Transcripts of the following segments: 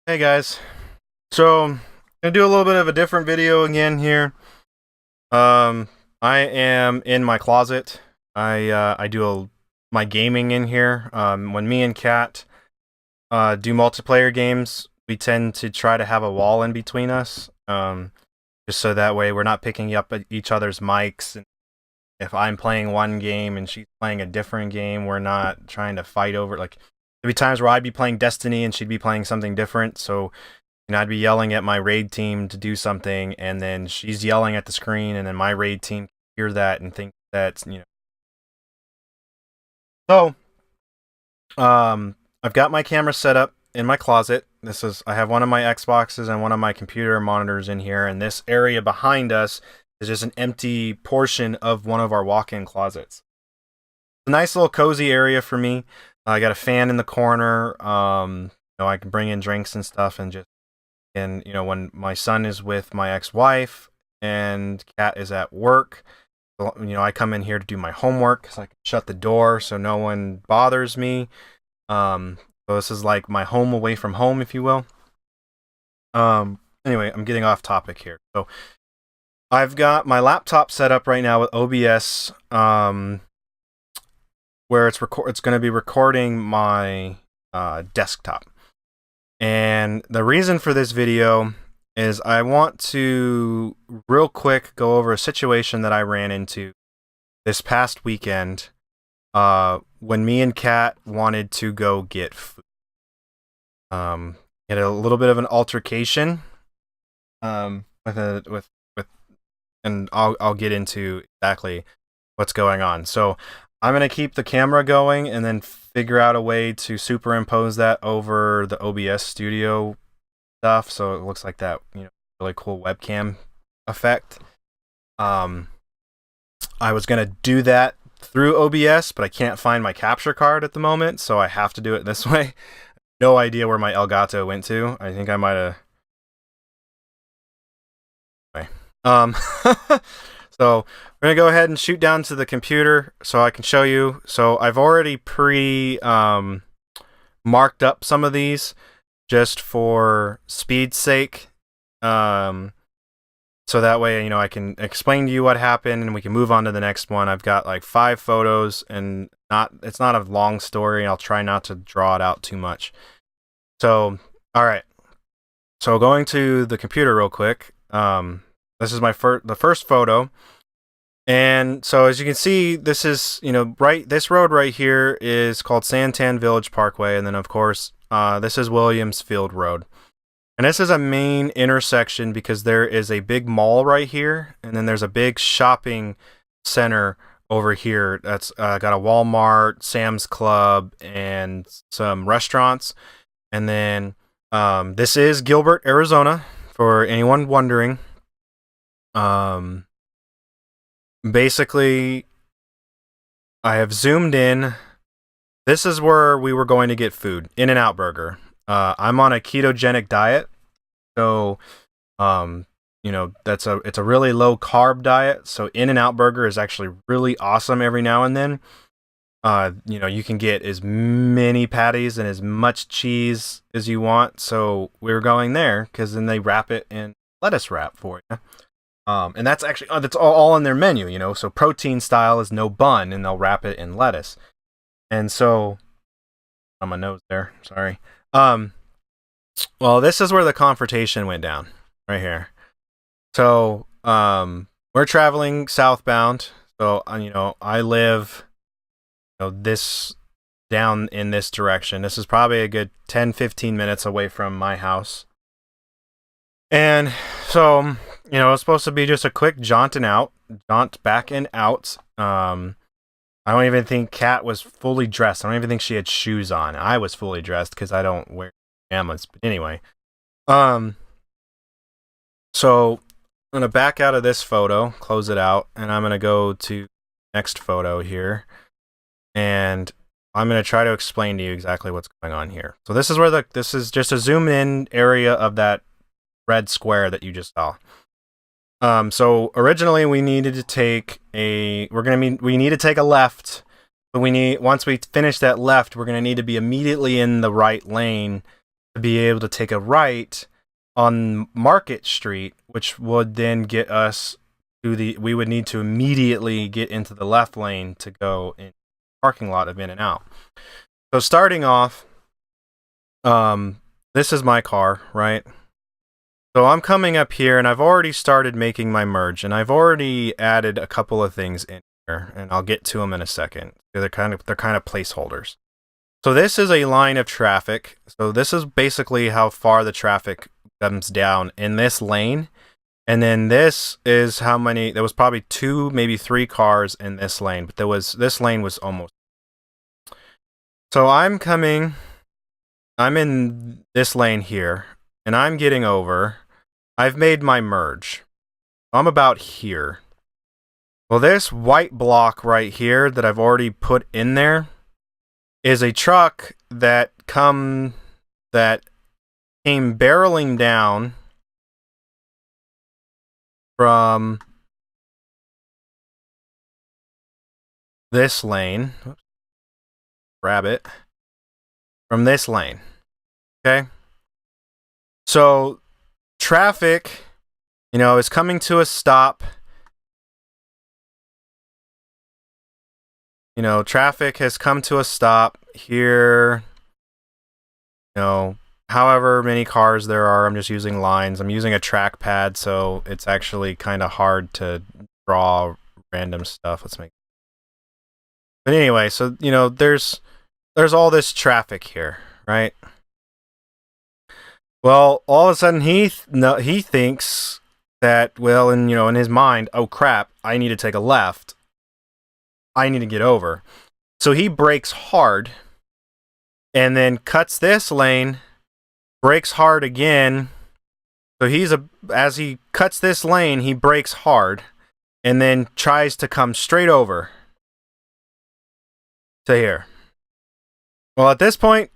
Hey guys, so I'm gonna do a little bit of a different video again here. Um, I am in my closet. I do my gaming in here. When me and Kat do multiplayer games, we tend to try to have a wall in between us. Just so that way we're not picking up at each other's mics. And if I'm playing one game and she's playing a different game, we're not trying to fight over it. Like there'd be times where I'd be playing Destiny and she'd be playing something different, so I'd be yelling at my raid team to do something, and then she's yelling at the screen, and then my raid team hear that and think that's. I've got my camera set up in my closet. I have one of my Xboxes and one of my computer monitors in here, and this area behind us is just an empty portion of one of our walk-in closets. It's a nice little cozy area for me. I got a fan in the corner. I can bring in drinks and stuff and just. And, when my son is with my ex-wife and Kat is at work, I come in here to do my homework because I can shut the door so no one bothers me. So this is like my home away from home, if you will. Anyway, I'm getting off topic here. So I've got my laptop set up right now with OBS, where it's going to be recording my desktop. And the reason for this video is I want to real quick go over a situation that I ran into this past weekend when me and Kat wanted to go get food. Had a little bit of an altercation and I'll get into exactly what's going on. So I'm going to keep the camera going and then figure out a way to superimpose that over the OBS studio stuff so it looks like that, really cool webcam effect. I was going to do that through OBS, but I can't find my capture card at the moment, so I have to do it this way. No idea where my Elgato went to. I think I might have... Anyway. So we're going to go ahead and shoot down to the computer so I can show you. So I've already marked up some of these just for speed's sake. So that way, I can explain to you what happened and we can move on to the next one. I've got like 5 photos and it's not a long story. I'll try not to draw it out too much. So, all right. So going to the computer real quick. This is the first photo. And so as you can see, this is, this road right here is called Santan Village Parkway. And then of course, this is Williamsfield Road. And this is a main intersection because there is a big mall right here. And then there's a big shopping center over here that's got a Walmart, Sam's Club, and some restaurants. And then this is Gilbert, Arizona, for anyone wondering. Basically, I have zoomed in. This is where we were going to get food, In-N-Out Burger. I'm on a ketogenic diet, so it's a really low carb diet. So In-N-Out Burger is actually really awesome every now and then. You can get as many patties and as much cheese as you want. So we were going there because then they wrap it in lettuce wrap for you. And that's actually that's all on their menu, So protein style is no bun, and they'll wrap it in lettuce. And so, on my nose there, sorry. Well, this is where the confrontation went down, right here. So, we're traveling southbound. So, I live, this down in this direction. This is probably a good 10-15 minutes away from my house. And so, it's supposed to be just a quick jaunt back and out. I don't even think Kat was fully dressed. I don't even think she had shoes on. I was fully dressed because I don't wear pajamas. But anyway, so I'm going to back out of this photo, close it out, and I'm going to go to next photo here. And I'm going to try to explain to you exactly what's going on here. So this is where this is just a zoom in area of that red square that you just saw. So originally we needed to take we need to take a left, but once we finish that left, we're going to need to be immediately in the right lane to to be able to take a right on Market Street, which would then get us to we would need to immediately get into the left lane to go in the parking lot of In-N-Out. So starting off, this is my car, right? So I'm coming up here and I've already started making my merge, and I've already added a couple of things in here, and I'll get to them in a second. They're kind of placeholders. So this is a line of traffic. So this is basically how far the traffic comes down in this lane. And then this is how many, there was probably 2, maybe 3 cars in this lane, but this lane was almost. So I'm in this lane here, and I'm getting over. I've made my merge. I'm about here. Well, this white block right here that I've already put in there is a truck that came barreling down from this lane. Oops. Grab it. From this lane. Okay? So, traffic, is coming to a stop. Traffic has come to a stop here. However many cars there are, I'm just using lines. I'm using a trackpad, so it's actually kind of hard to draw random stuff. But anyway, so there's all this traffic here, right? Well, all of a sudden he thinks that, well, in his mind, oh crap, I need to take a left. I need to get over. So he brakes hard and then cuts this lane, brakes hard again. So as he cuts this lane, he brakes hard and then tries to come straight over to here. Well, at this point,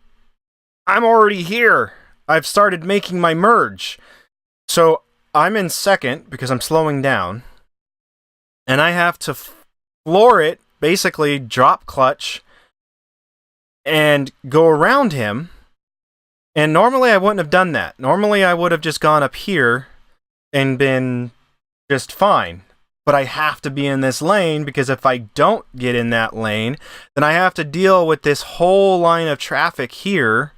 I'm already here. I've started making my merge. So I'm in second because I'm slowing down, and I have to floor it, basically drop clutch, and go around him. And normally I wouldn't have done that. Normally I would have just gone up here and been just fine. But I have to be in this lane, because if I don't get in that lane, then I have to deal with this whole line of traffic here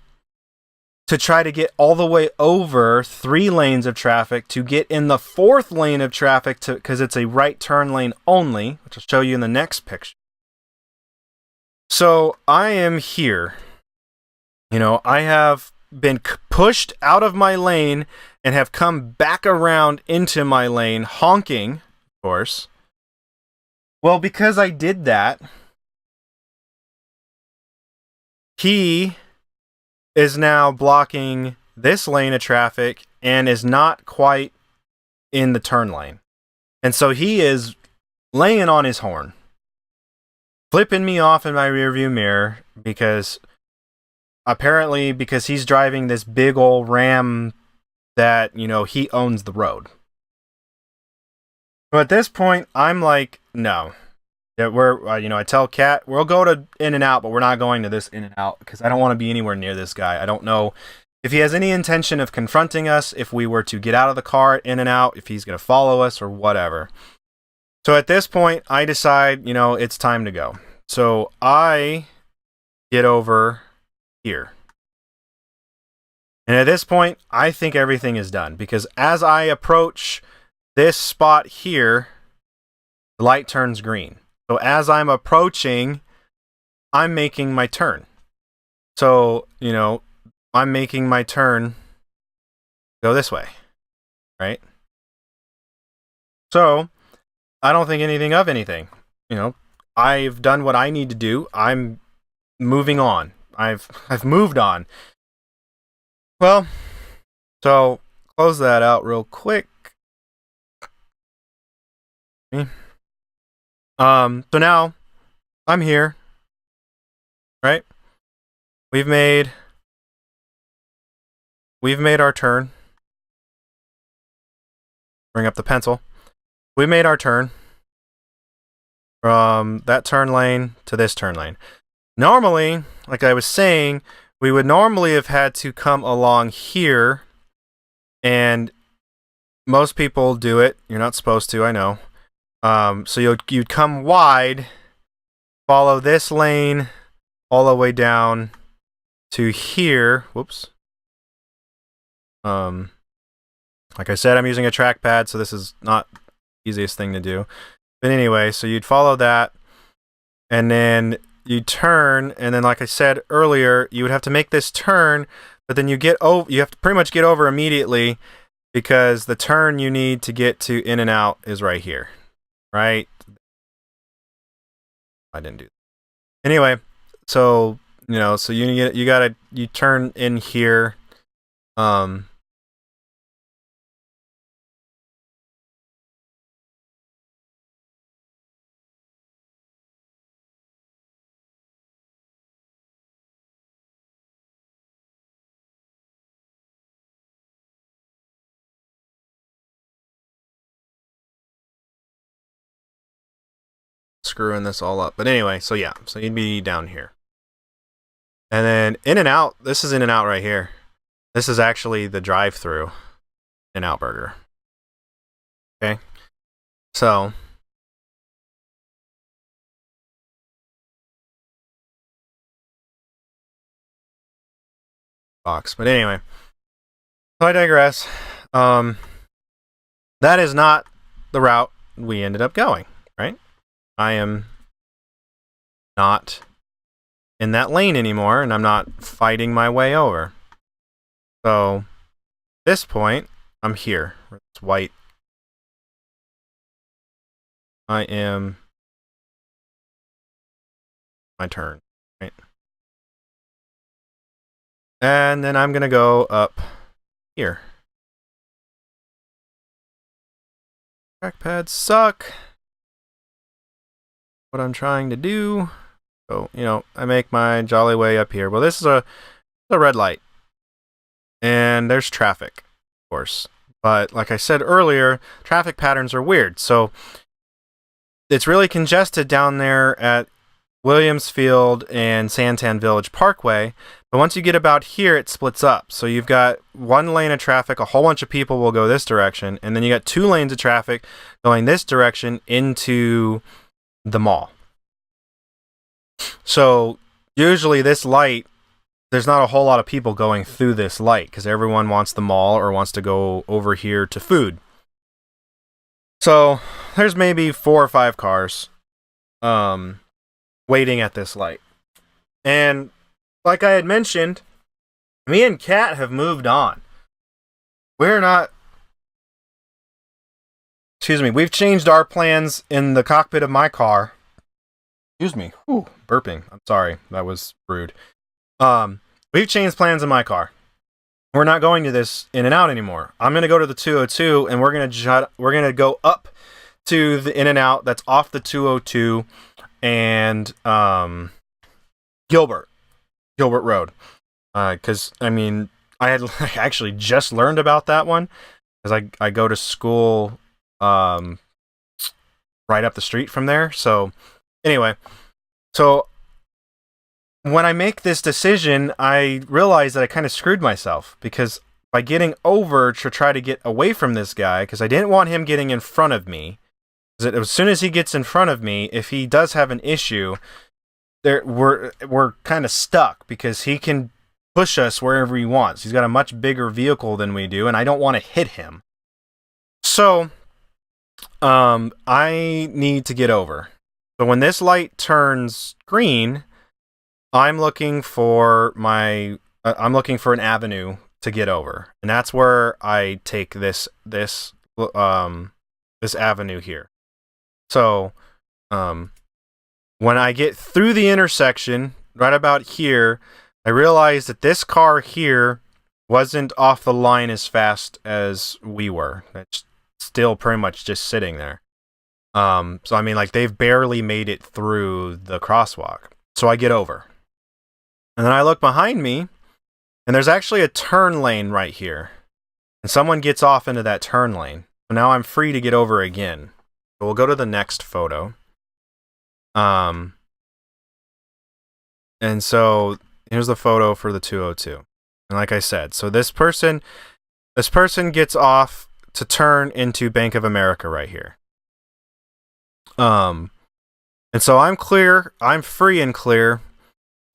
to try to get all the way over 3 lanes of traffic to get in the 4th lane of traffic, because it's a right turn lane only, which I'll show you in the next picture. So I am here. I have been pushed out of my lane and have come back around into my lane, honking, of course. Well, because I did that, he is now blocking this lane of traffic and is not quite in the turn lane. And so he is laying on his horn, flipping me off in my rearview mirror, because he's driving this big old Ram that, he owns the road. But at this point, I'm like, no. Yeah, I tell Kat, we'll go to In-N-Out, but we're not going to this In-N-Out, because I don't want to be anywhere near this guy. I don't know if he has any intention of confronting us, if we were to get out of the car at In-N-Out, if he's going to follow us or whatever. So at this point, I decide, it's time to go. So I get over here. And at this point, I think everything is done, because as I approach this spot here, the light turns green. So as I'm approaching, I'm making my turn. So, I'm making my turn go this way, right? So, I don't think anything of anything. I've done what I need to do. I'm moving on. I've moved on. Well, so close that out real quick. So now I'm here, right? We've made our turn. Bring up the pencil. We made our turn from that turn lane to this turn lane. Normally, like I was saying, we would normally have had to come along here, and most people do it. You're not supposed to, I know. So you'd come wide, follow this lane all the way down to here. Whoops. Like I said, I'm using a trackpad, so this is not the easiest thing to do. But anyway, so you'd follow that, and then you turn, and then like I said earlier, you would have to make this turn, but then you have to pretty much get over immediately, because the turn you need to get to in and out is right here. Right? I didn't do that. Anyway, so so you turn in here. Screwing this all up. But anyway, so yeah, so you'd be down here. And then In and Out, this is In and Out right here. This is actually the drive-through In-N-Out Burger. Okay? So box. But anyway, so I digress. That is not the route we ended up going, right? I am not in that lane anymore, and I'm not fighting my way over. So, at this point, I'm here. It's white. I am my turn, right? And then I'm going to go up here. Trackpads suck. What I'm trying to do. So, I make my jolly way up here. Well, this is a red light. And there's traffic, of course. But like I said earlier, traffic patterns are weird. So it's really congested down there at Williams Field and Santan Village Parkway. But once you get about here, it splits up. So you've got one lane of traffic, a whole bunch of people will go this direction, and then you got 2 lanes of traffic going this direction into the mall. So usually this light, there's not a whole lot of people going through this light because everyone wants the mall or wants to go over here to food. So there's maybe 4 or 5 cars waiting at this light. And like I had mentioned, me and Kat have moved on. We've changed our plans in the cockpit of my car. Excuse me. Whew, burping. I'm sorry. That was rude. We've changed plans in my car. We're not going to this In-N-Out anymore. I'm going to go to the 202, and we're going to go up to the In-N-Out that's off the 202 and Gilbert Road. Because I had actually just learned about that one because I go to school right up the street from there. So anyway, so when I make this decision, I realize that I kind of screwed myself because by getting over to try to get away from this guy, because I didn't want him getting in front of me. Because as soon as he gets in front of me, if he does have an issue, we're kind of stuck because he can push us wherever he wants. He's got a much bigger vehicle than we do, and I don't want to hit him. So, I need to get over. So when this light turns green, I'm looking for an avenue to get over, and that's where I take this avenue here. So, when I get through the intersection, right about here, I realize that this car here wasn't off the line as fast as we were. It's still pretty much just sitting there. So they've barely made it through the crosswalk. So I get over. And then I look behind me, and there's actually a turn lane right here. And someone gets off into that turn lane. So now I'm free to get over again. So we'll go to the next photo. And so Here's the photo for the 202. And like I said, so this person gets off to turn into Bank of America right here. And so I'm clear. I'm free and clear.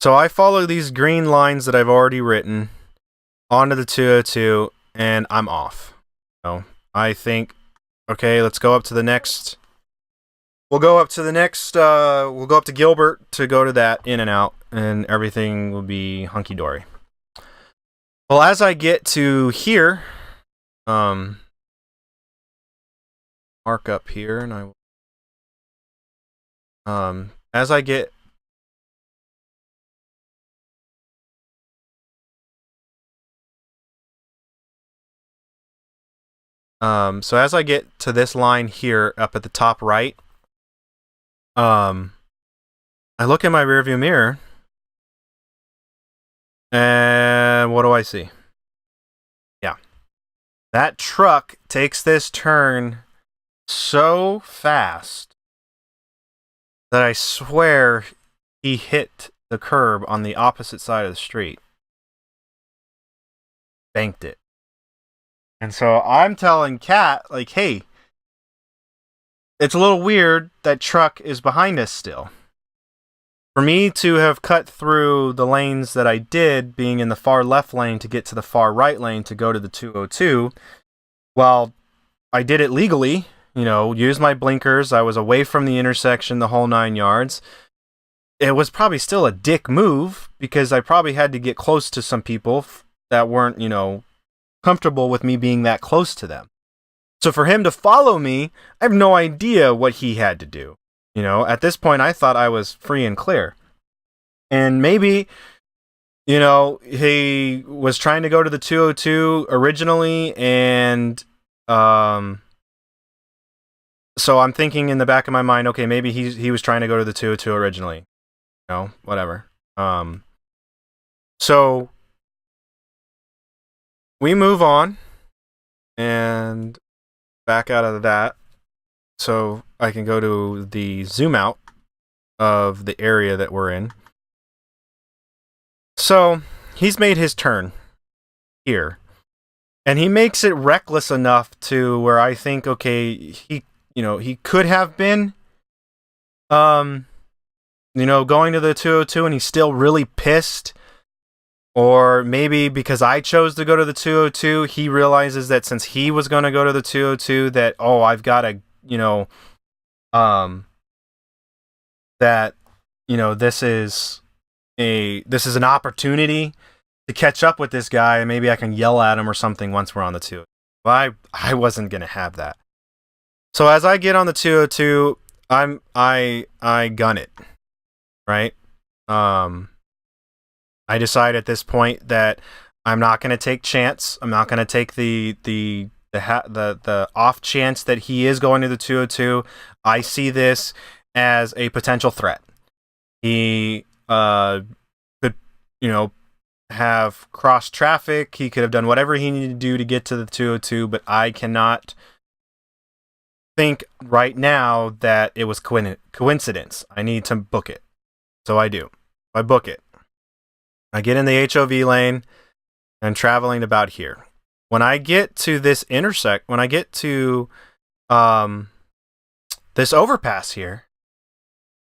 So I follow these green lines that I've already written onto the 202, and I'm off. So I think, okay, let's go up to the next. We'll go up to Gilbert to go to that In-N-Out, and everything will be hunky-dory. Well, as I get to here, mark up here, and I will, as I get so as I get to this line here up at the top right, I look in my rearview mirror, and what do I see? Yeah. That truck takes this turn so fast that I swear he hit the curb on the opposite side of the street. Banked it. And so I'm telling Kat, like, hey, it's a little weird that truck is behind us still. For me to have cut through the lanes that I did, being in the far left lane to get to the far right lane to go to the 202, well, I did it legally, used my blinkers, I was away from the intersection the whole 9 yards. It was probably still a dick move, because I probably had to get close to some people that weren't, comfortable with me being that close to them. So for him to follow me, I have no idea what he had to do. At this point, I thought I was free and clear. And maybe, he was trying to go to the 202 originally, and so I'm thinking in the back of my mind, okay, maybe he was trying to go to the 202 originally. Whatever. So we move on and back out of that, so I can go to the zoom out of the area that we're in. So he's made his turn here, and he makes it reckless enough to where I think, okay, he could have been going to the 202 and he's still really pissed. Or maybe because I chose to go to the 202, he realizes that since he was going to go to the 202, that, I've got to, that, this is an opportunity to catch up with this guy, and maybe I can yell at him or something once we're on the 202. But I wasn't going to have that. So as I get on the 202, I gun it, right? I decide at this point that I'm not going to take chance. I'm not going to take the off chance that he is going to the 202. I see this as a potential threat. He could, have crossed traffic. He could have done whatever he needed to do to get to the 202, but I cannot think right now that it was coincidence. I need to book it. So I do. I book it. I get in the HOV lane and traveling about here. When I get to this when I get to this overpass here,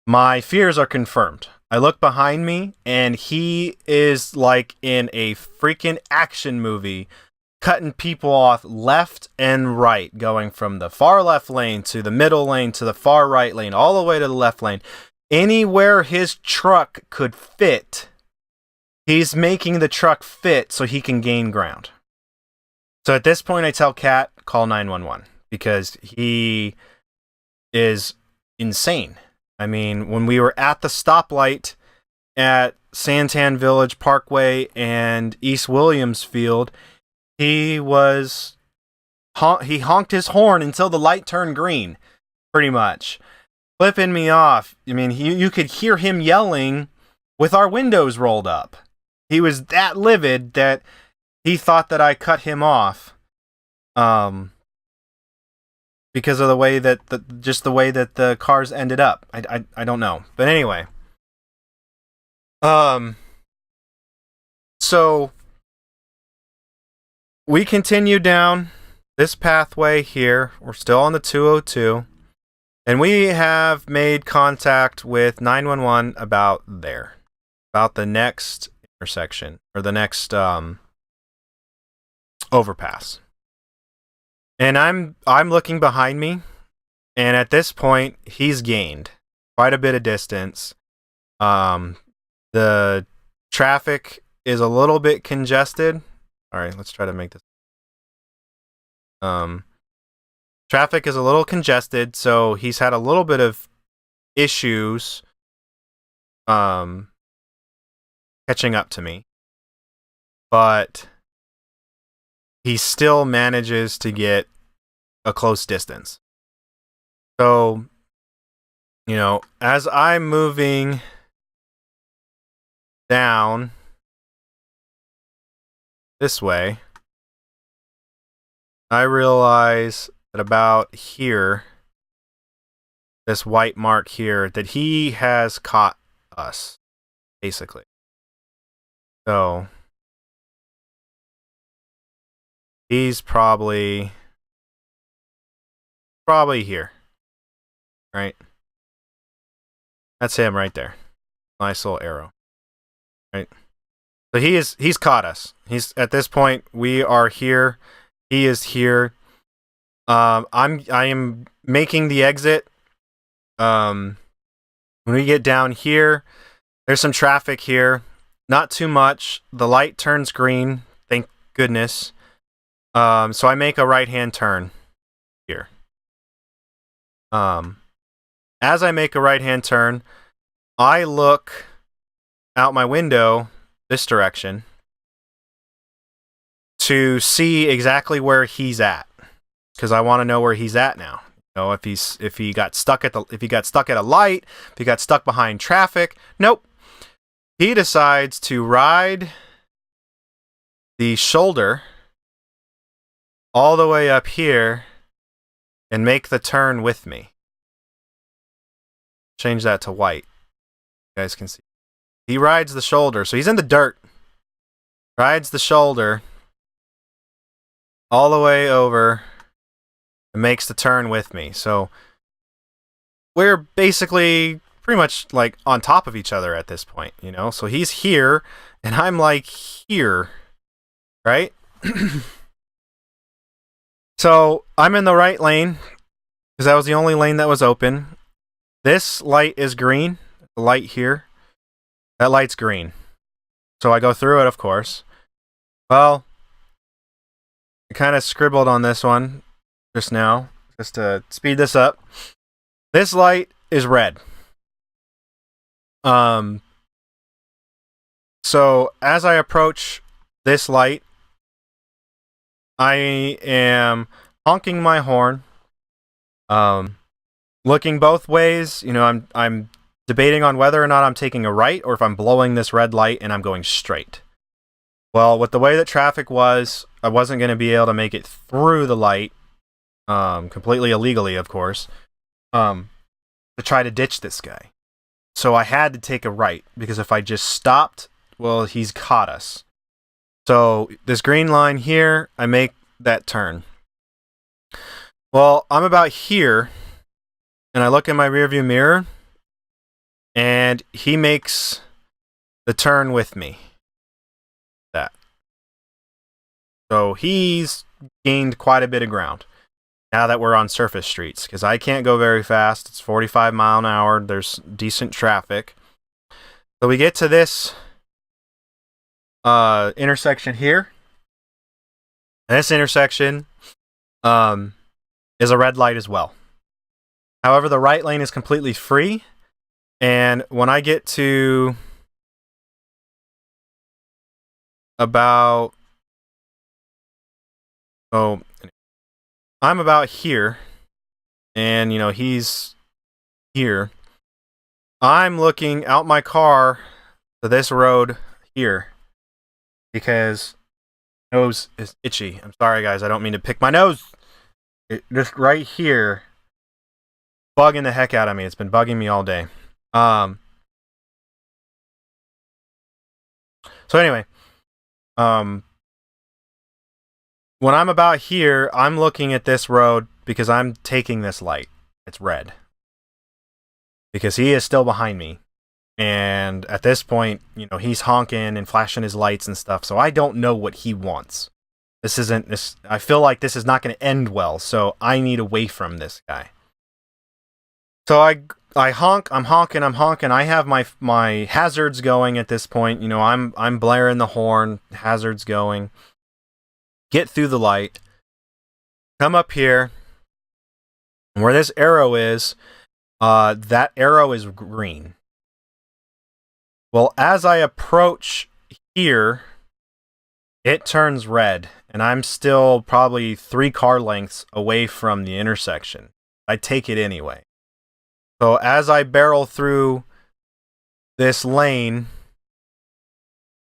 my fears are confirmed. I look behind me, and he is like in a freaking action movie, cutting people off left and right, going from the far left lane to the middle lane to the far right lane, all the way to the left lane. Anywhere his truck could fit, he's making the truck fit so he can gain ground. So at this point, I tell Kat, call 911, because he is insane. I mean, when we were at the stoplight at Santan Village Parkway and East Williams Field, he honked his horn until the light turned green, pretty much, flipping me off. I mean, you could hear him yelling with our windows rolled up. He was that livid that he thought that I cut him off, because of the way that the way that the cars ended up. I don't know, but anyway, So we continue down this pathway here. We're still on the 202. And we have made contact with 911 about the next intersection, or the next overpass. And I'm looking behind me, and at this point, he's gained quite a bit of distance. The traffic is a little bit congested. All right, let's try to make this. Traffic is a little congested, so he's had a little bit of issues catching up to me. But he still manages to get a close distance. So, as I'm moving down this way, I realize that about here, this white mark here, that he has caught us, basically. So he's probably here, right? That's him right there. Nice little arrow, right? So he's caught us. He's at this point. We are here. He is here. I am making the exit. When we get down here, there's some traffic here. Not too much. The light turns green. Thank goodness. So I make a right-hand turn here. As I make a right-hand turn, I look out my window this direction to see exactly where he's at, because I want to know where he's at now. If he got stuck at a light, if he got stuck behind traffic. Nope. He decides to ride the shoulder all the way up here and make the turn with me. Change that to white. You guys can see. He rides the shoulder, so he's in the dirt. Rides the shoulder all the way over and makes the turn with me. So we're basically pretty much like on top of each other at this point, So he's here and I'm like here, right? So I'm in the right lane because that was the only lane that was open. This light is green. The light here, that light's green. So I go through it, of course. Well, I kind of scribbled on this one just now, just to speed this up. This light is red. So as I approach this light, I am honking my horn, looking both ways. I'm debating on whether or not I'm taking a right or if I'm blowing this red light and I'm going straight. Well, with the way that traffic was, I wasn't going to be able to make it through the light, completely illegally, of course, to try to ditch this guy. So I had to take a right, because if I just stopped, well, he's caught us. So this green line here, I make that turn. Well, I'm about here, and I look in my rearview mirror, and he makes the turn with me. That. So he's gained quite a bit of ground now that we're on surface streets, because I can't go very fast. It's 45 miles an hour. There's decent traffic. So we get to this intersection here. And this intersection is a red light as well. However, the right lane is completely free. And when I get to I'm about here, and he's here. I'm looking out my car to this road here because my nose is itchy. I'm sorry, guys. I don't mean to pick my nose. Just right here, bugging the heck out of me. It's been bugging me all day. So anyway, Um, when I'm about here, I'm looking at this road because I'm taking this light. It's red. Because he is still behind me. And at this point, he's honking and flashing his lights and stuff, so I don't know what he wants. I feel like this is not going to end well, so I need away from this guy. So I honk, I'm honking. I have my hazards going at this point. I'm blaring the horn, hazards going. Get through the light. Come up here. Where this arrow is, that arrow is green. Well, as I approach here, it turns red, and I'm still probably 3 car lengths away from the intersection. I take it anyway. So as I barrel through this lane,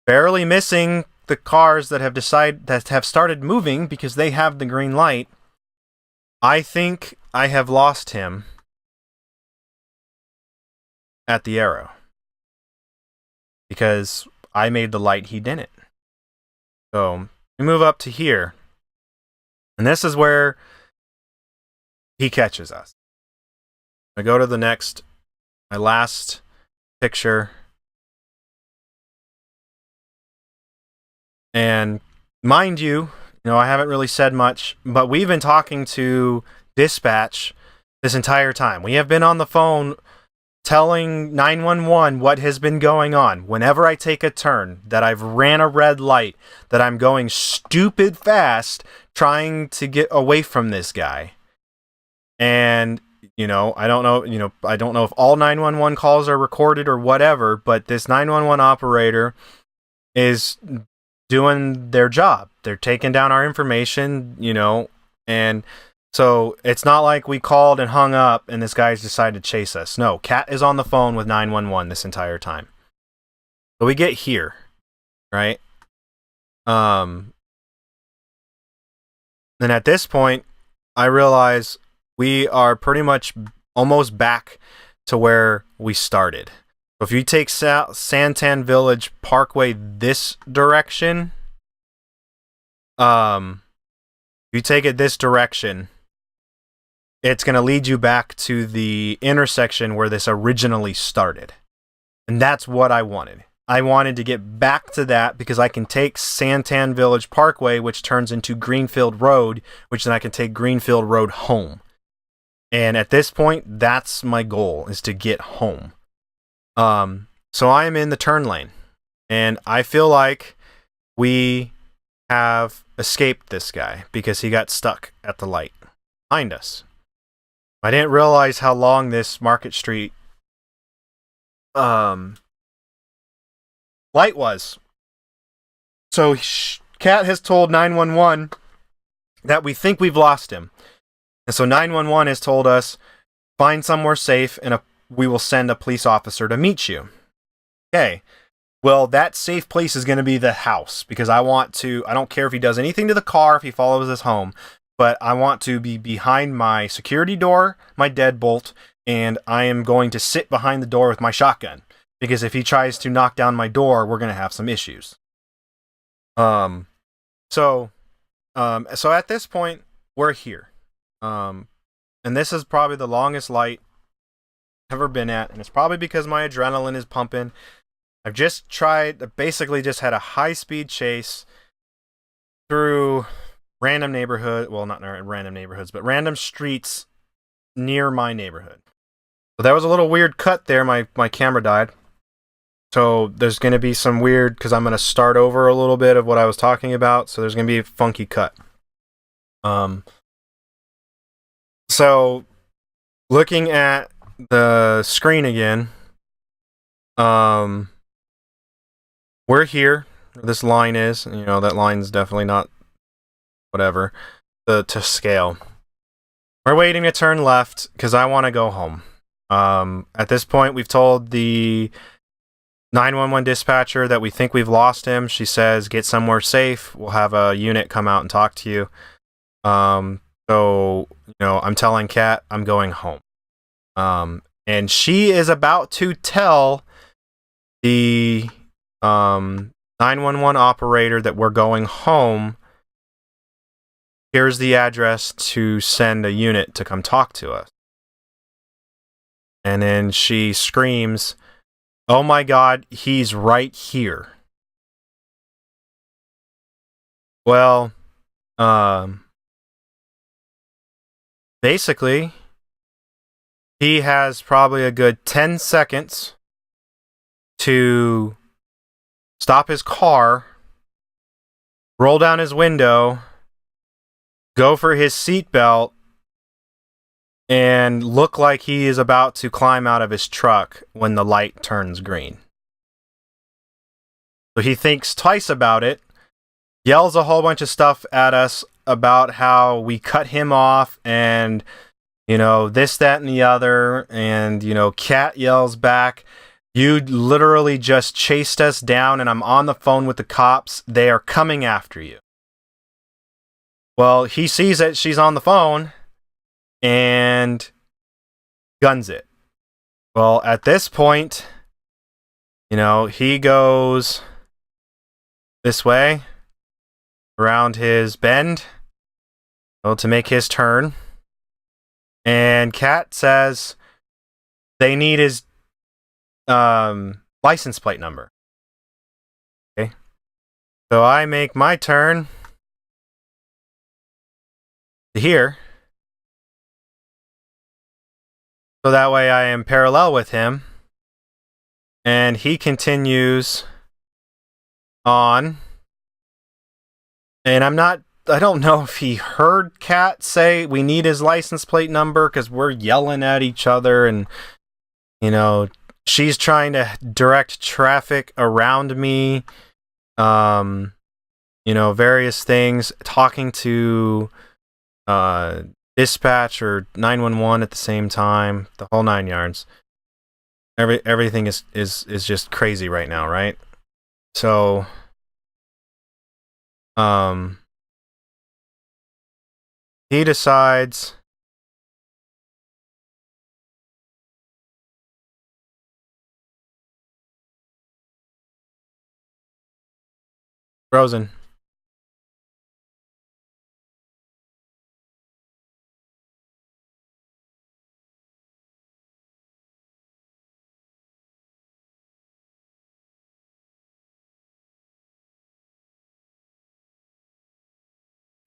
barely missing the cars that have started moving because they have the green light, I think I have lost him at the arrow. Because I made the light, he didn't. So we move up to here. And this is where he catches us. I go to my last picture. And mind you, I haven't really said much, but we've been talking to dispatch this entire time. We have been on the phone telling 911 what has been going on. Whenever I take a turn, that I've ran a red light, that I'm going stupid fast trying to get away from this guy. And, I don't know if all 911 calls are recorded or whatever, but this 911 operator is doing their job. They're taking down our information, and so it's not like we called and hung up and this guy's decided to chase us. No, Kat is on the phone with 911 this entire time. So we get here, right? And at this point, I realize we are pretty much almost back to where we started. So if you take Santan Village Parkway this direction, you take it this direction, it's going to lead you back to the intersection where this originally started. And that's what I wanted. I wanted to get back to that because I can take Santan Village Parkway, which turns into Greenfield Road, which then I can take Greenfield Road home. And at this point, that's my goal, is to get home. So I am in the turn lane. And I feel like we have escaped this guy because he got stuck at the light behind us. I didn't realize how long this Market Street light was. So Kat has told 911 that we think we've lost him. And so 911 has told us, find somewhere safe and we will send a police officer to meet you. Okay. Well, that safe place is going to be the house because I don't care if he does anything to the car, if he follows us home. But I want to be behind my security door, my deadbolt, and I am going to sit behind the door with my shotgun. Because if he tries to knock down my door, we're going to have some issues. So at this point, we're here. And this is probably the longest light I've ever been at, and it's probably because my adrenaline is pumping. I've basically just had a high-speed chase through random neighborhood, well, not random neighborhoods, but random streets near my neighborhood. So that was a little weird cut there. My camera died. So there's going to be some weird, because I'm going to start over a little bit of what I was talking about. So there's going to be a funky cut. So looking at the screen again, we're here. This line is, that line's definitely not whatever to scale. We're waiting to turn left because I want to go home. At this point, we've told the 911 dispatcher that we think we've lost him. She says, get somewhere safe. We'll have a unit come out and talk to you. So, I'm telling Kat I'm going home. And she is about to tell the 911 operator that we're going home. Here's the address to send a unit to come talk to us. And then she screams, "Oh my God, he's right here." Well, basically, he has probably a good 10 seconds to stop his car, roll down his window, go for his seatbelt, and look like he is about to climb out of his truck when the light turns green. So he thinks twice about it, yells a whole bunch of stuff at us about how we cut him off and, this, that, and the other. And, Kat yells back, "You literally just chased us down and I'm on the phone with the cops. They are coming after you." Well, he sees that she's on the phone and guns it. Well, at this point, he goes this way around his bend to make his turn. And Kat says they need his license plate number. Okay. So I make my turn to here. So that way I am parallel with him. And he continues on. And I don't know if he heard Kat say we need his license plate number because we're yelling at each other and, she's trying to direct traffic around me. Various things, talking to dispatch or 911 at the same time, the whole 9 yards. Everything is just crazy right now, right? So, he decides frozen.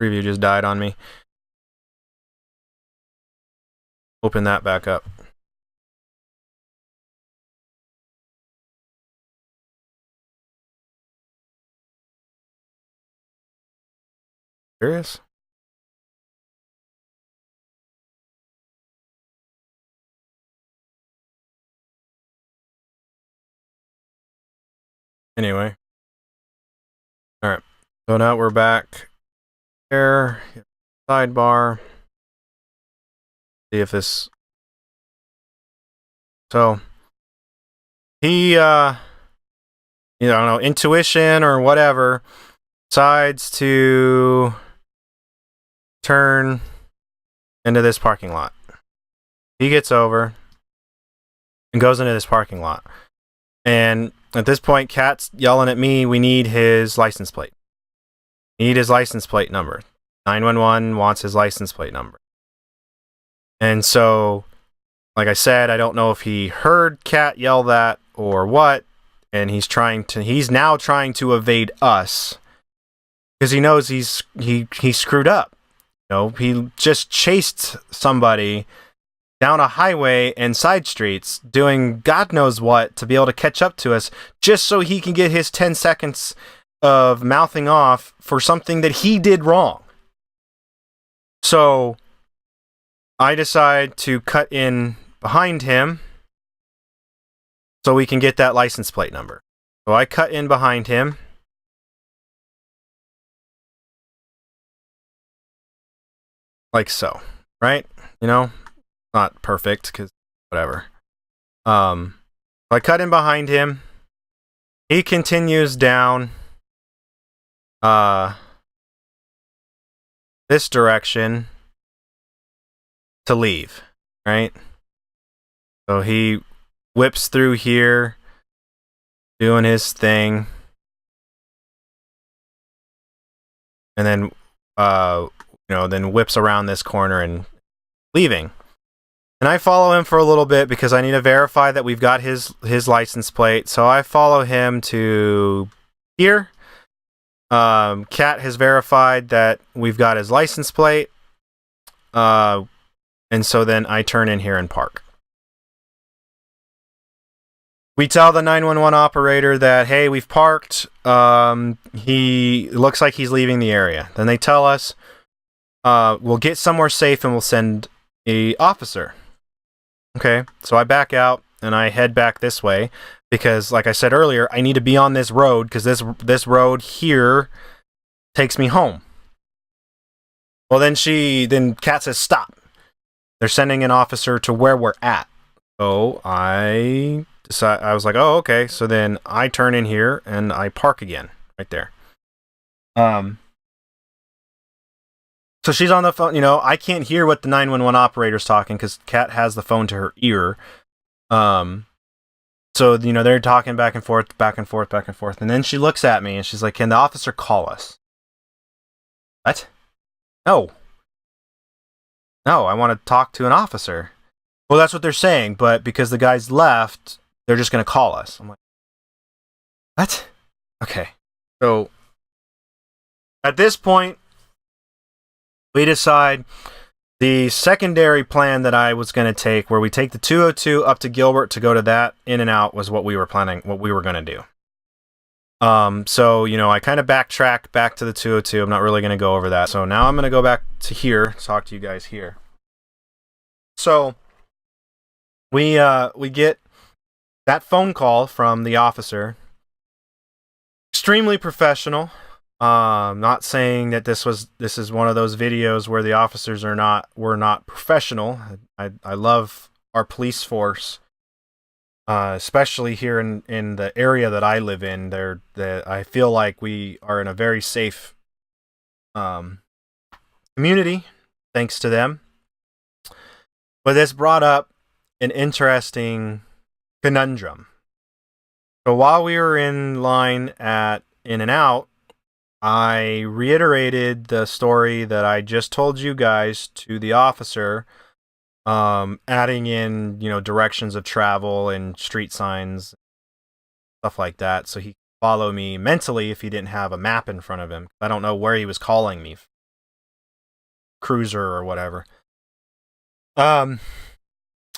Preview just died on me. Open that back up. Serious? Anyway. Alright. So now we're back there. Sidebar. See if this. So he I don't know, intuition or whatever, decides to turn into this parking lot. He gets over and goes into this parking lot. And at this point, Kat's yelling at me, we need his license plate. Need his license plate number. 911 wants his license plate number. And so, like I said, I don't know if he heard Kat yell that or what, and he's now trying to evade us because he knows he screwed up. He just chased somebody down a highway and side streets, doing God knows what to be able to catch up to us, just so he can get his 10 seconds of mouthing off for something that he did wrong. So I decide to cut in behind him so we can get that license plate number. So I cut in behind him. Like so, right? Not perfect, because whatever. So I cut in behind him. He continues down this direction to leave, right? So he whips through here, doing his thing. and then then whips around this corner and leaving. And I follow him for a little bit because I need to verify that we've got his license plate. So I follow him to here. Kat has verified that we've got his license plate. And so then I turn in here and park. We tell the 911 operator that, hey, we've parked. He looks like he's leaving the area. Then they tell us, we'll get somewhere safe and we'll send a officer. Okay, so I back out and I head back this way because, like I said earlier, I need to be on this road because this road here takes me home. Well, then Kat says, stop. They're sending an officer to where we're at. So I was like, oh, okay. So then I turn in here and I park again right there. So she's on the phone, I can't hear what the 911 operator's talking because Kat has the phone to her ear. So, they're talking back and forth. And then she looks at me and she's like, can the officer call us? What? No, I want to talk to an officer. Well, that's what they're saying, but because the guy's left, they're just going to call us. I'm like, what? Okay. So, at this point, we decide the secondary plan that I was going to take, where we take the 202 up to Gilbert to go to that In-N-Out, was what we were planning, what we were going to do. So, I kind of backtrack back to the 202. I'm not really going to go over that. So now I'm going to go back to here, talk to you guys here. So we get that phone call from the officer. Extremely professional. Not saying that this is one of those videos where the officers were not professional. I love our police force, especially here in the area that I live in. I feel like we are in a very safe community, thanks to them. But this brought up an interesting conundrum. So while we were in line at In-N-Out, I reiterated the story that I just told you guys to the officer, adding in, directions of travel and street signs, stuff like that, so he could follow me mentally if he didn't have a map in front of him. I don't know where he was calling me. Cruiser or whatever.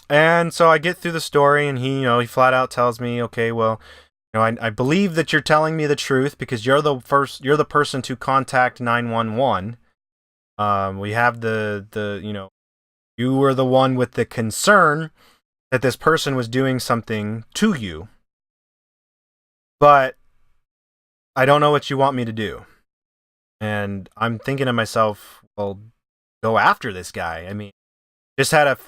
And so I get through the story and he flat out tells me, okay, well, I believe that you're telling me the truth because you're the person to contact 911. We have you were the one with the concern that this person was doing something to you. But I don't know what you want me to do. And I'm thinking to myself, well, go after this guy. I mean, just had a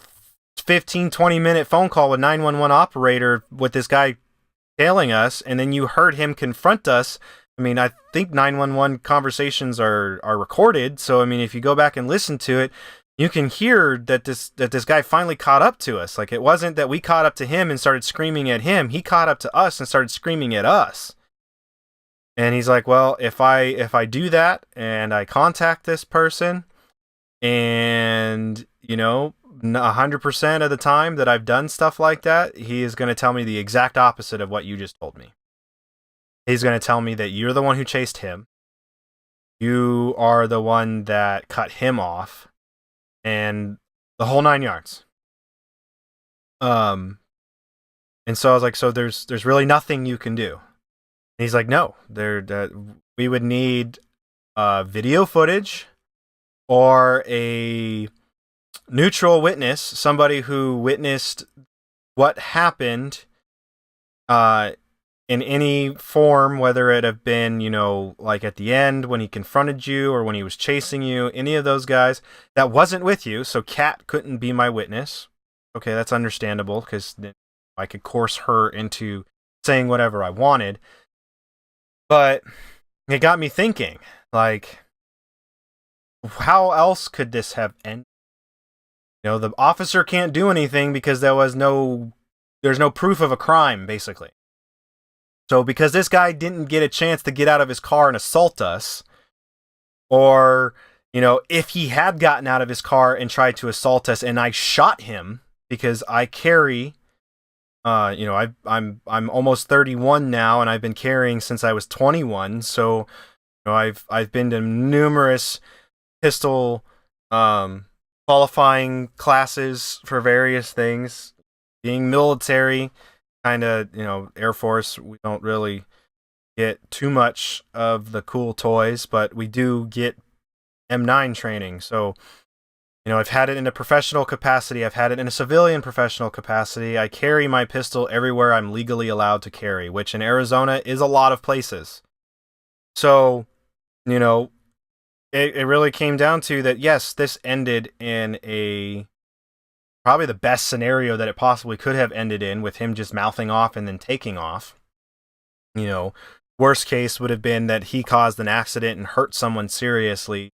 15-20 minute phone call with 911 operator with this guy tailing us, and then you heard him confront us. I mean, I think 911 conversations are recorded, so I mean, if you go back and listen to it, you can hear that this guy finally caught up to us. Like, it wasn't that we caught up to him and started screaming at him. He caught up to us and started screaming at us. And he's like, well, if I do that and I contact this person and 100% of the time that I've done stuff like that, he is going to tell me the exact opposite of what you just told me. He's going to tell me that you're the one who chased him. You are the one that cut him off. And the whole 9 yards. And so I was like, so there's really nothing you can do. And he's like, no, we would need video footage or a neutral witness, somebody who witnessed what happened in any form, whether it have been, like at the end when he confronted you or when he was chasing you, any of those guys that wasn't with you. So Kat couldn't be my witness. Okay, that's understandable because I could coerce her into saying whatever I wanted. But it got me thinking, like, how else could this have ended? The officer can't do anything because there's no proof of a crime, basically. So because this guy didn't get a chance to get out of his car and assault us, Or, if he had gotten out of his car and tried to assault us and I shot him because I carry, I'm almost 31 now and I've been carrying since I was 21. So, I've been to numerous pistol qualifying classes for various things. Being military, kind of, Air Force, we don't really get too much of the cool toys, but we do get M9 training. So, I've had it in a professional capacity. I've had it in a civilian professional capacity. I carry my pistol everywhere I'm legally allowed to carry, which in Arizona is a lot of places. So, it really came down to that, yes, this ended in probably the best scenario that it possibly could have ended in, with him just mouthing off and then taking off. Worst case would have been that he caused an accident and hurt someone seriously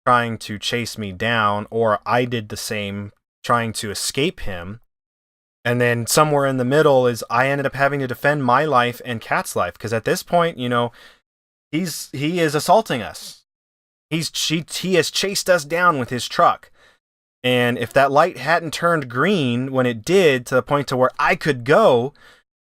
trying to chase me down, or I did the same trying to escape him. And then somewhere in the middle is I ended up having to defend my life and Kat's life, because at this point, he is assaulting us. He has chased us down with his truck. And if that light hadn't turned green when it did, to the point to where I could go,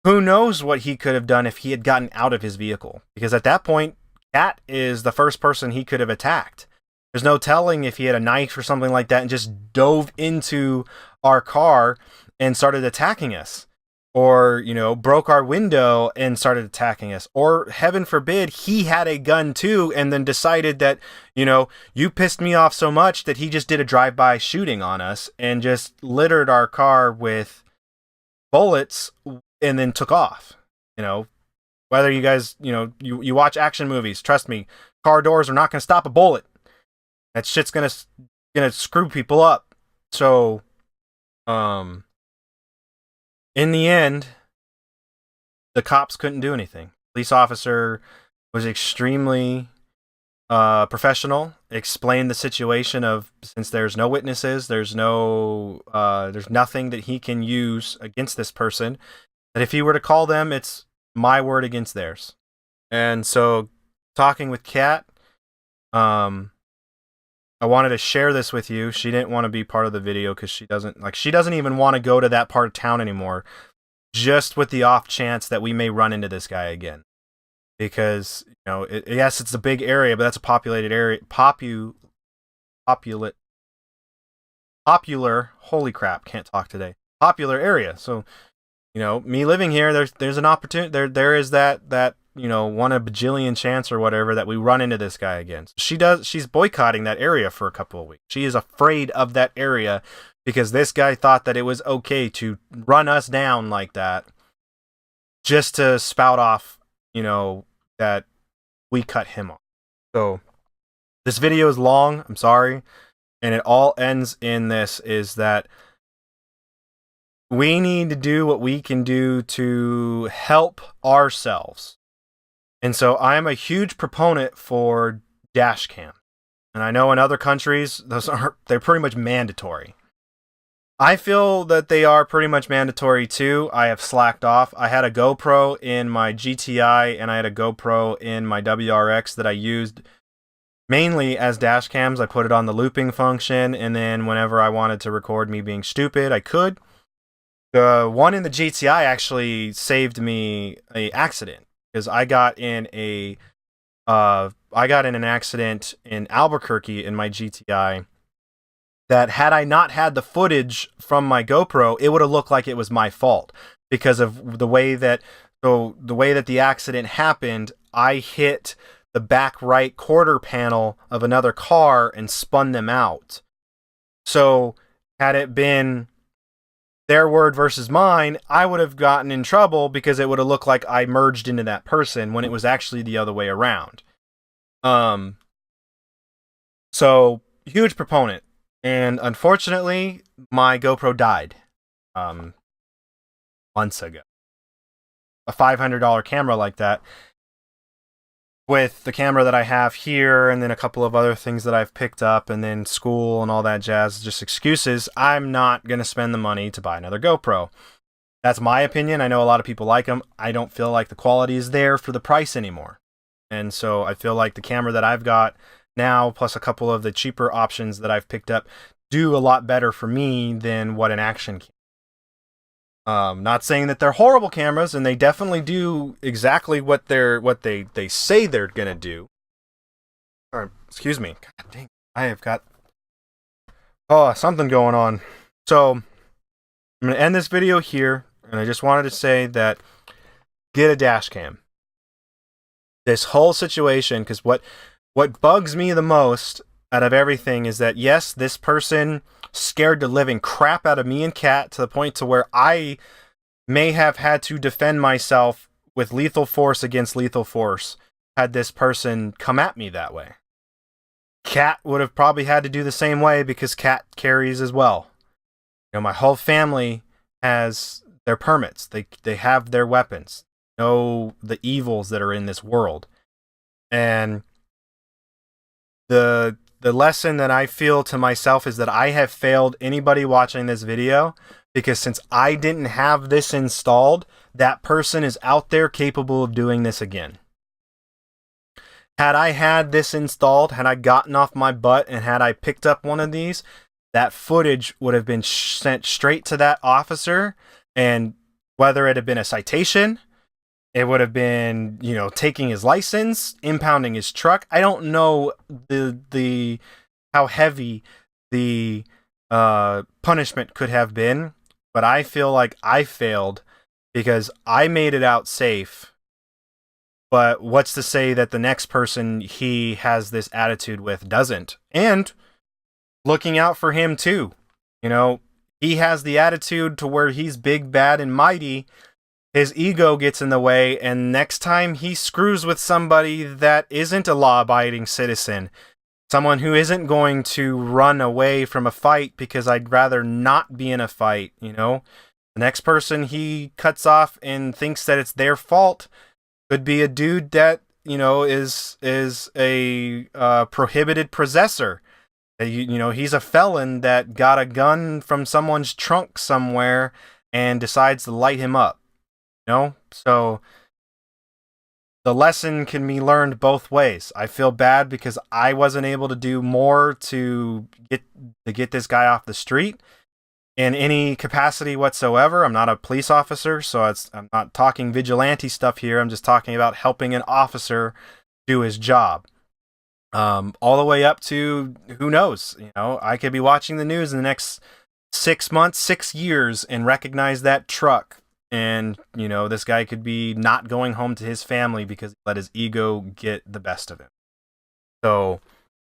who knows what he could have done if he had gotten out of his vehicle. Because at that point, Kat is the first person he could have attacked. There's no telling if he had a knife or something like that and just dove into our car and started attacking us. Or, broke our window and started attacking us. Or, heaven forbid, he had a gun too and then decided that, you pissed me off so much that he just did a drive-by shooting on us and just littered our car with bullets and then took off. Whether you guys, you watch action movies, trust me, car doors are not going to stop a bullet. That shit's gonna screw people up. So, in the end, the cops couldn't do anything. Police officer was extremely professional. Explained the situation of, since there's no witnesses, there's nothing that he can use against this person. That if he were to call them, it's my word against theirs. And so, talking with Kat, I wanted to share this with you. She didn't want to be part of the video because she doesn't even want to go to that part of town anymore, just with the off chance that we may run into this guy again. Because, yes, it's a big area, but that's a populated area, popular, holy crap, can't talk today. Popular area. So, me living here, there's an opportunity, there is that one in a bajillion chance or whatever that we run into this guy again. She's boycotting that area for a couple of weeks. She is afraid of that area because this guy thought that it was okay to run us down like that just to spout off, that we cut him off. So this video is long, I'm sorry, and it all ends in this, is that we need to do what we can do to help ourselves. And so I'm a huge proponent for dash cam. And I know in other countries, they're pretty much mandatory. I feel that they are pretty much mandatory too. I have slacked off. I had a GoPro in my GTI and I had a GoPro in my WRX that I used mainly as dash cams. I put it on the looping function, and then whenever I wanted to record me being stupid, I could. The one in the GTI actually saved me an accident. Because I got in an accident in Albuquerque in my GTI that, had I not had the footage from my GoPro, it would have looked like it was my fault, because of the way that the accident happened. I hit the back right quarter panel of another car and spun them out. So had it been their word versus mine, I would have gotten in trouble because it would have looked like I merged into that person when it was actually the other way around. So huge proponent. And unfortunately, my GoPro died months ago. A $500 camera like that, with the camera that I have here, and then a couple of other things that I've picked up, and then school and all that jazz, just excuses. I'm not going to spend the money to buy another GoPro. That's my opinion. I know a lot of people like them. I don't feel like the quality is there for the price anymore. And so I feel like the camera that I've got now, plus a couple of the cheaper options that I've picked up, do a lot better for me than what an action camera. Not saying that they're horrible cameras, and they definitely do exactly what they say they're gonna do. Or, excuse me. God dang, I have got something going on. So I'm gonna end this video here, and I just wanted to say that get a dash cam. This whole situation, because what bugs me the most out of everything is that, yes, this person scared the living crap out of me and Kat to the point to where I may have had to defend myself with lethal force against lethal force had this person come at me that way. Kat would have probably had to do the same way because Kat carries as well. You know, my whole family has their permits. They have their weapons. Know the evils that are in this world. And the lesson that I feel to myself is that I have failed anybody watching this video, because since I didn't have this installed, that person is out there capable of doing this again. Had I had this installed, had I gotten off my butt and had I picked up one of these, that footage would have been sent straight to that officer, and whether it had been a citation, it would have been, you know, taking his license, impounding his truck. I don't know the how heavy the punishment could have been, but I feel like I failed because I made it out safe. But what's to say that the next person he has this attitude with doesn't? And looking out for him too. You know, he has the attitude to where he's big, bad, and mighty. His ego gets in the way, and next time he screws with somebody that isn't a law-abiding citizen, someone who isn't going to run away from a fight because I'd rather not be in a fight, you know? The next person he cuts off and thinks that it's their fault could be a dude that, you know, is a prohibited possessor. You know, he's a felon that got a gun from someone's trunk somewhere and decides to light him up. You know? So the lesson can be learned both ways. I feel bad because I wasn't able to do more to get this guy off the street in any capacity whatsoever. I'm not a police officer, so I'm not talking vigilante stuff here. I'm just talking about helping an officer do his job. All the way up to, who knows, you know, I could be watching the news in the next 6 months, 6 years, and recognize that truck. And, you know, this guy could be not going home to his family because he let his ego get the best of him. So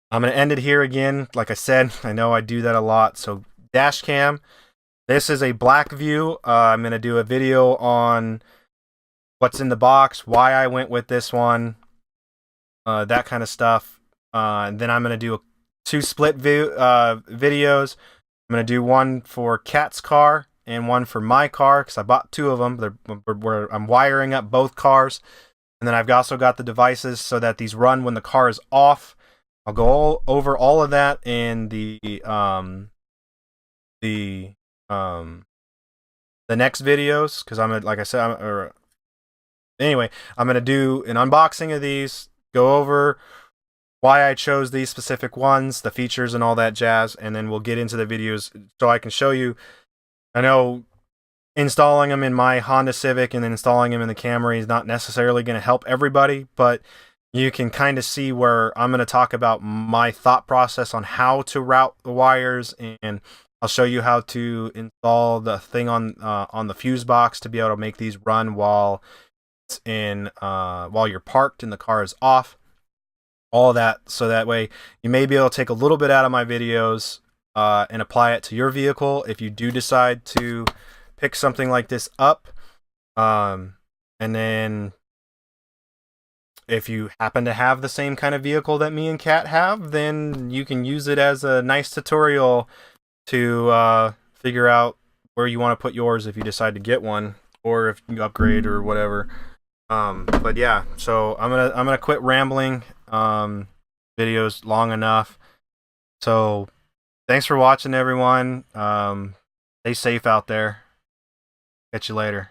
I'm going to end it here again. Like I said, I know I do that a lot. So dash cam. This is a black view. I'm going to do a video on what's in the box, why I went with this one, that kind of stuff. And then I'm going to do 2 split videos. I'm going to do one for Kat's car and one for my car, because I bought 2 of them. I'm wiring up both cars. And then I've also got the devices so that these run when the car is off. I'll go over all of that in the next videos, because like I said, anyway, I'm gonna do an unboxing of these, go over why I chose these specific ones, the features and all that jazz, and then we'll get into the videos so I can show you. I know installing them in my Honda Civic and then installing them in the Camry is not necessarily going to help everybody, but you can kind of see where I'm going to talk about my thought process on how to route the wires, and I'll show you how to install the thing on the fuse box to be able to make these run while it's in while you're parked and the car is off. All of that, so that way you may be able to take a little bit out of my videos and apply it to your vehicle if you do decide to pick something like this up. And then if you happen to have the same kind of vehicle that me and Kat have, then you can use it as a nice tutorial to figure out where you want to put yours if you decide to get one, or if you upgrade or whatever. But yeah, so I'm gonna quit rambling. Videos long enough. So thanks for watching, everyone. Stay safe out there. Catch you later.